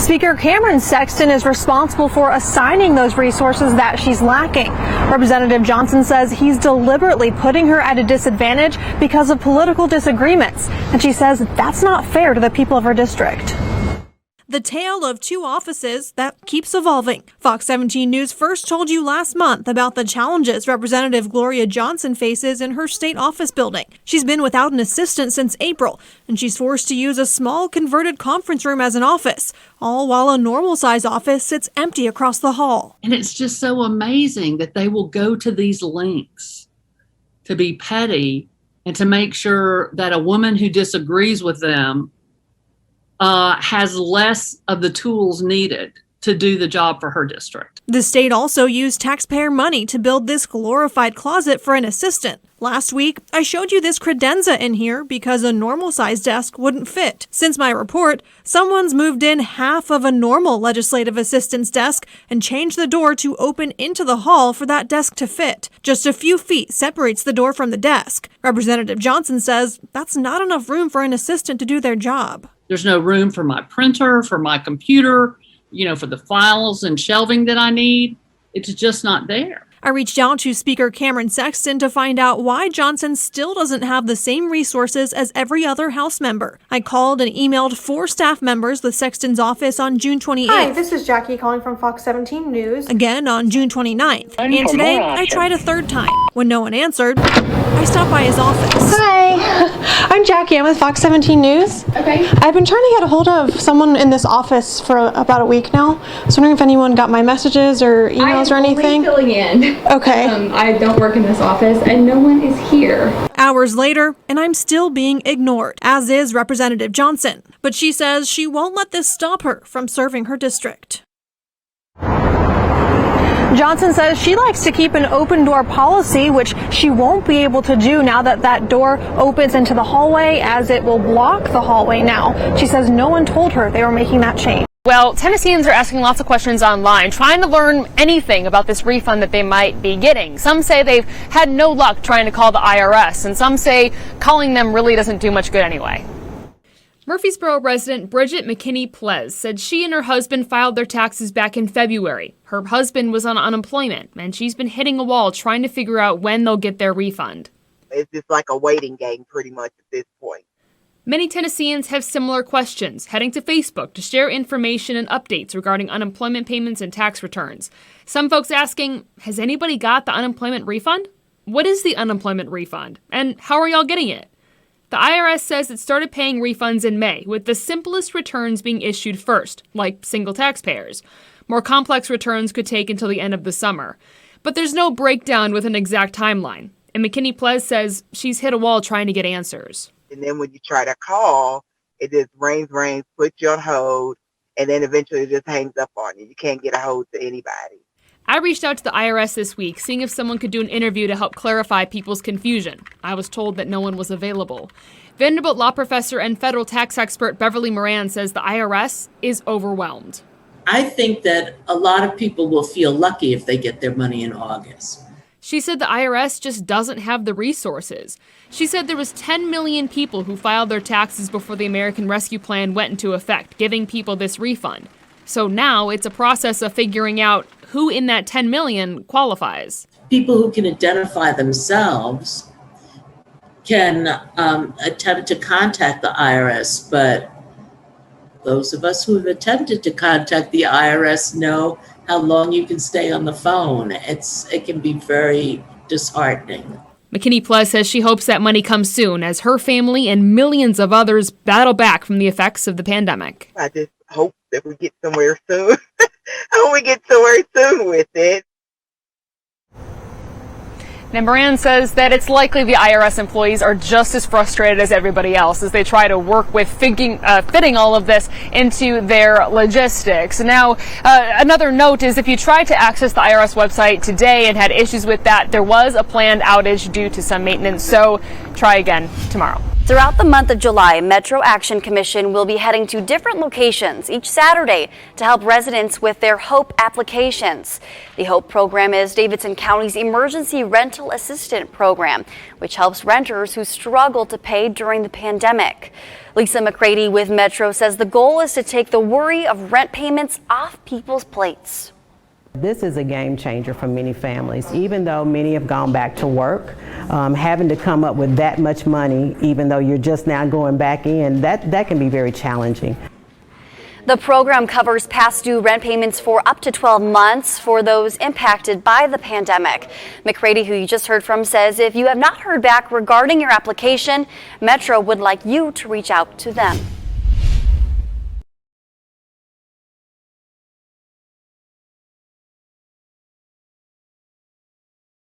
Speaker Cameron Sexton is responsible for assigning those resources that she's lacking. Representative Johnson says he's deliberately putting her at a disadvantage because of political disagreements, and she says that's not fair to the people of her district. The tale of two offices that keeps evolving. Fox 17 News first told you last month about the challenges Representative Gloria Johnson faces in her state office building. She's been without an assistant since April, and she's forced to use a small converted conference room as an office, all while a normal-size office sits empty across the hall. And it's just so amazing that they will go to these lengths to be petty and to make sure that a woman who disagrees with them has less of the tools needed to do the job for her district. The state also used taxpayer money to build this glorified closet for an assistant. Last week, I showed you this credenza in here because a normal-sized desk wouldn't fit. Since my report, someone's moved in half of a normal legislative assistant's desk and changed the door to open into the hall for that desk to fit. Just a few feet separates the door from the desk. Representative Johnson says that's not enough room for an assistant to do their job. There's no room for my printer, for my computer, for the files and shelving that I need. It's just not there. I reached out to Speaker Cameron Sexton to find out why Johnson still doesn't have the same resources as every other House member. I called and emailed 4 staff members with Sexton's office on June 28th. Hi, this is Jackie calling from Fox 17 News. Again on June 29th. And today, I tried a third time. When no one answered, I stopped by his office. Hi, I'm Jackie. I'm with Fox 17 News. Okay. I've been trying to get a hold of someone in this office for about a week now. I was wondering if anyone got my messages or emails or anything. I'm filling in. Okay. I don't work in this office and no one is here. Hours later, and I'm still being ignored, as is Representative Johnson. But she says she won't let this stop her from serving her district. Johnson says she likes to keep an open door policy, which she won't be able to do now that that door opens into the hallway, as it will block the hallway now. She says no one told her they were making that change. Well, Tennesseans are asking lots of questions online, trying to learn anything about this refund that they might be getting. Some say they've had no luck trying to call the IRS, and some say calling them really doesn't do much good anyway. Murfreesboro resident Bridget McKinney-Plez said she and her husband filed their taxes back in February. Her husband was on unemployment, and she's been hitting a wall trying to figure out when they'll get their refund. It's just like a waiting game pretty much at this point. Many Tennesseans have similar questions, heading to Facebook to share information and updates regarding unemployment payments and tax returns. Some folks asking, has anybody got the unemployment refund? What is the unemployment refund? And how are y'all getting it? The IRS says it started paying refunds in May, with the simplest returns being issued first, like single taxpayers. More complex returns could take until the end of the summer. But there's no breakdown with an exact timeline. And McKinney-Plez says she's hit a wall trying to get answers. And then when you try to call, it just rings, puts you on hold, and then eventually it just hangs up on you. You can't get a hold to anybody. I reached out to the IRS this week, seeing if someone could do an interview to help clarify people's confusion. I was told that no one was available. Vanderbilt law professor and federal tax expert Beverly Moran says the IRS is overwhelmed. I think that a lot of people will feel lucky if they get their money in August. She said the IRS just doesn't have the resources. She said there was 10 million people who filed their taxes before the American Rescue Plan went into effect, giving people this refund. So now it's a process of figuring out who in that 10 million qualifies. People who can identify themselves can attempt to contact the IRS, but those of us who have attempted to contact the IRS know how long you can stay on the phone. It can be very disheartening. McKinney-Plez says she hopes that money comes soon as her family and millions of others battle back from the effects of the pandemic. I just hope that we get somewhere soon. I hope we get somewhere soon with it. Now, Moran says that it's likely the IRS employees are just as frustrated as everybody else as they try to work with fitting all of this into their logistics. Now, another note is if you tried to access the IRS website today and had issues with that, there was a planned outage due to some maintenance, so try again tomorrow. Throughout the month of July, Metro Action Commission will be heading to different locations each Saturday to help residents with their HOPE applications. The HOPE program is Davidson County's emergency rental rental assistance program, which helps renters who struggle to pay during the pandemic. Lisa McCready with Metro says the goal is to take the worry of rent payments off people's plates. This is a game changer for many families. Even though many have gone back to work, having to come up with that much money, even though you're just now going back in, that can be very challenging. The program covers past due rent payments for up to 12 months for those impacted by the pandemic. McCready, who you just heard from, says if you have not heard back regarding your application, Metro would like you to reach out to them.